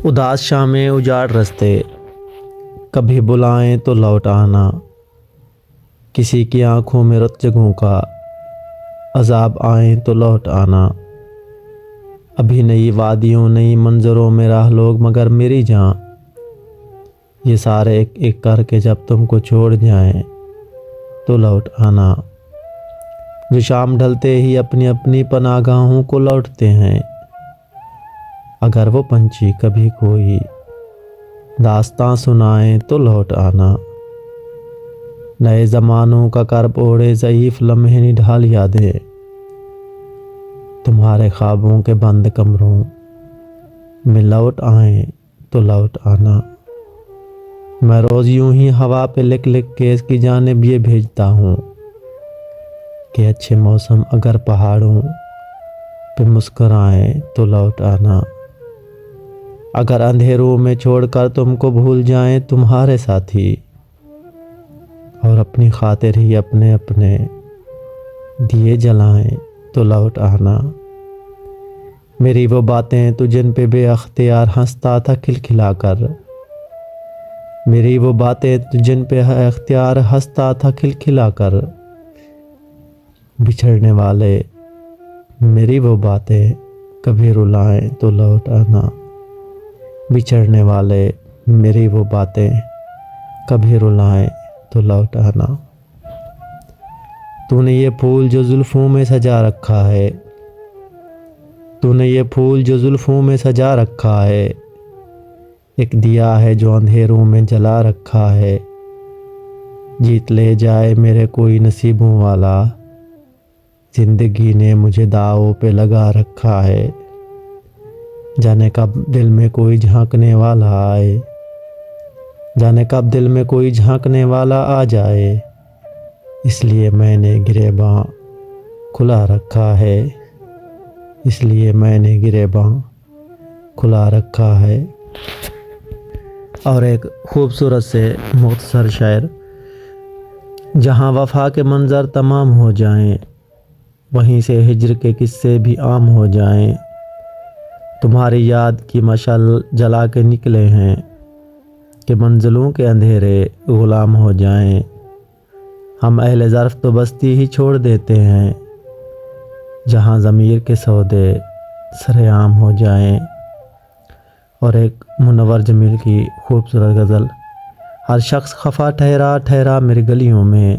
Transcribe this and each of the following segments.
اداس شامیں اجاڑ رستے، کبھی بلائیں تو لوٹ آنا، کسی کی آنکھوں میں رت جگہوں کا عذاب آئیں تو لوٹ آنا۔ ابھی نئی وادیوں نئی منظروں میں راہ لوگ مگر میری جاں، یہ سارے ایک ایک کر کے جب تم کو چھوڑ جائیں تو لوٹ آنا۔ جو شام ڈھلتے ہی اپنی اپنی پناہگاہوں کو لوٹتے ہیں، اگر وہ پنچھی کبھی کوئی داستاں سنائیں تو لوٹ آنا۔ نئے زمانوں کا کرب اوڑھے ضعیف لمحے نڈھال یادیں، تمہارے خوابوں کے بند کمروں میں لوٹ آئیں تو لوٹ آنا۔ میں روز یوں ہی ہوا پہ لکھ لکھ کے اس کی جانب یہ بھیجتا ہوں کہ اچھے موسم اگر پہاڑوں پہ مسکرائیں تو لوٹ آنا۔ اگر اندھیروں میں چھوڑ کر تم کو بھول جائیں تمہارے ساتھی، اور اپنی خاطر ہی اپنے اپنے دیے جلائیں تو لوٹ آنا۔ میری وہ باتیں تو جن پہ بے اختیار ہنستا تھا کھلکھلا کر، میری وہ باتیں تو جن پہ اختیار ہنستا تھا کھلکھلا کر، بچھڑنے والے میری وہ باتیں کبھی رلائیں تو لوٹ آنا۔ بچھڑنے والے میری وہ باتیں کبھی رلائیں تو لوٹ آنا۔ تو نے یہ پھول جو زلفوں میں سجا رکھا ہے، تو نے یہ پھول جو زلفوں میں سجا رکھا ہے، ایک دیا ہے جو اندھیروں میں جلا رکھا ہے۔ جیت لے جائے میرے کوئی نصیبوں والا، زندگی نے مجھے داؤں پہ لگا رکھا ہے۔ جانے کب دل میں کوئی جھانکنے والا آئے، جانے کب دل میں کوئی جھانکنے والا آ جائے، اس لیے میں نے گریباں کھلا رکھا ہے، اس لیے میں نے گریباں کھلا رکھا ہے۔ اور ایک خوبصورت سے مختصر شعر۔ جہاں وفا کے منظر تمام ہو جائیں، وہیں سے ہجر کے قصے بھی عام ہو جائیں۔ تمہاری یاد کی مشعل جلا کے نکلے ہیں کہ منزلوں کے اندھیرے غلام ہو جائیں۔ ہم اہل ظرف تو بستی ہی چھوڑ دیتے ہیں، جہاں ضمیر کے سودے سرعام ہو جائیں۔ اور ایک منور جمیل کی خوبصورت غزل۔ ہر شخص خفا ٹھہرا ٹھہرا میری گلیوں میں،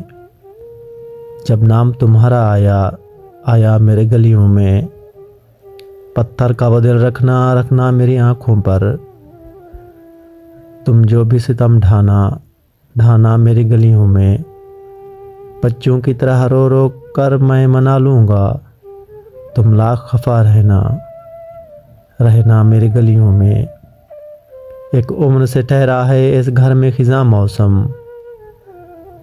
جب نام تمہارا آیا میرے گلیوں میں۔ پتھر کا وہ دل رکھنا رکھنا میری آنکھوں پر، تم جو بھی ستم ڈھانا میری گلیوں میں۔ بچوں کی طرح رو رو کر میں منا لوں گا، تم لاکھ خفا رہنا میری گلیوں میں۔ ایک عمر سے ٹھہرا ہے اس گھر میں خزاں موسم،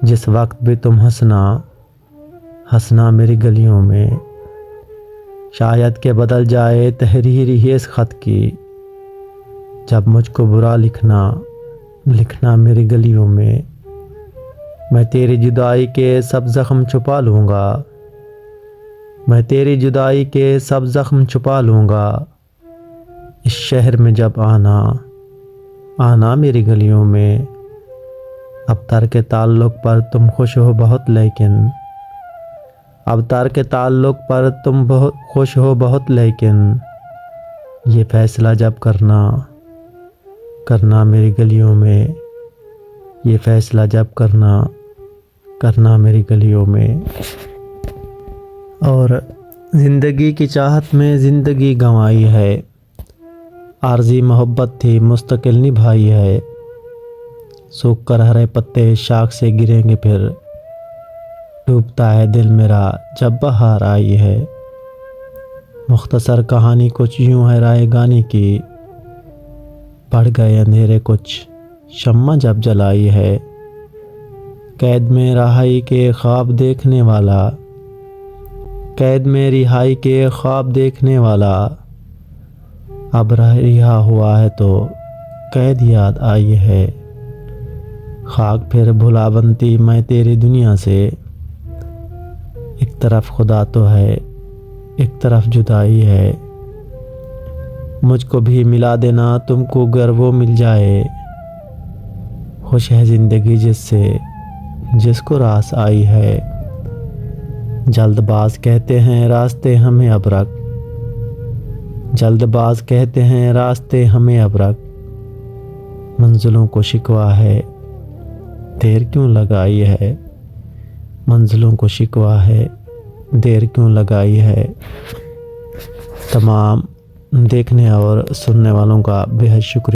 جس وقت بھی تم ہنسنا میری گلیوں میں۔ شاید کہ بدل جائے تحریر ہی اس خط کی، جب مجھ کو برا لکھنا میری گلیوں میں۔ میں تیری جدائی کے سب زخم چھپا لوں گا، میں تیری جدائی کے سب زخم چھپا لوں گا۔ اس شہر میں جب آنا میری گلیوں میں۔ اب ترک تعلق پر تم خوش ہو بہت لیکن، اب ترک تعلق پر تم بہت خوش ہو بہت لیکن، یہ فیصلہ جب کرنا میری گلیوں میں، یہ فیصلہ جب کرنا میری گلیوں میں۔ اور زندگی کی چاہت میں زندگی گنوائی ہے، عارضی محبت تھی مستقل نبھائی ہے۔ سوکھ کر ہرے پتے شاخ سے گریں گے پھر، ڈوبتا ہے دل میرا جب بہار آئی ہے۔ مختصر کہانی کچھ یوں ہے رائے گانی کی، بڑھ گئے اندھیرے کچھ شمع جب جلائی ہے۔ قید میں رہائی کے خواب دیکھنے والا، قید میں رہائی کے خواب دیکھنے والا، اب رہا ہوا ہے تو قید یاد آئی ہے۔ خاک پھر بھلا بنتی میں تیری دنیا سے، ایک طرف خدا تو ہے ایک طرف جدائی ہے۔ مجھ کو بھی ملا دینا تم کو گر وہ مل جائے، خوش ہے زندگی جس سے جس کو راس آئی ہے، جلد باز کہتے ہیں راستے ہمیں ابرک، جلد باز کہتے ہیں راستے ہمیں ابرک، منزلوں کو شکوہ ہے دیر کیوں لگائی ہے، منزلوں کو شکوہ ہے دیر کیوں لگائی ہے۔ تمام دیکھنے اور سننے والوں کا بے حد شکریہ۔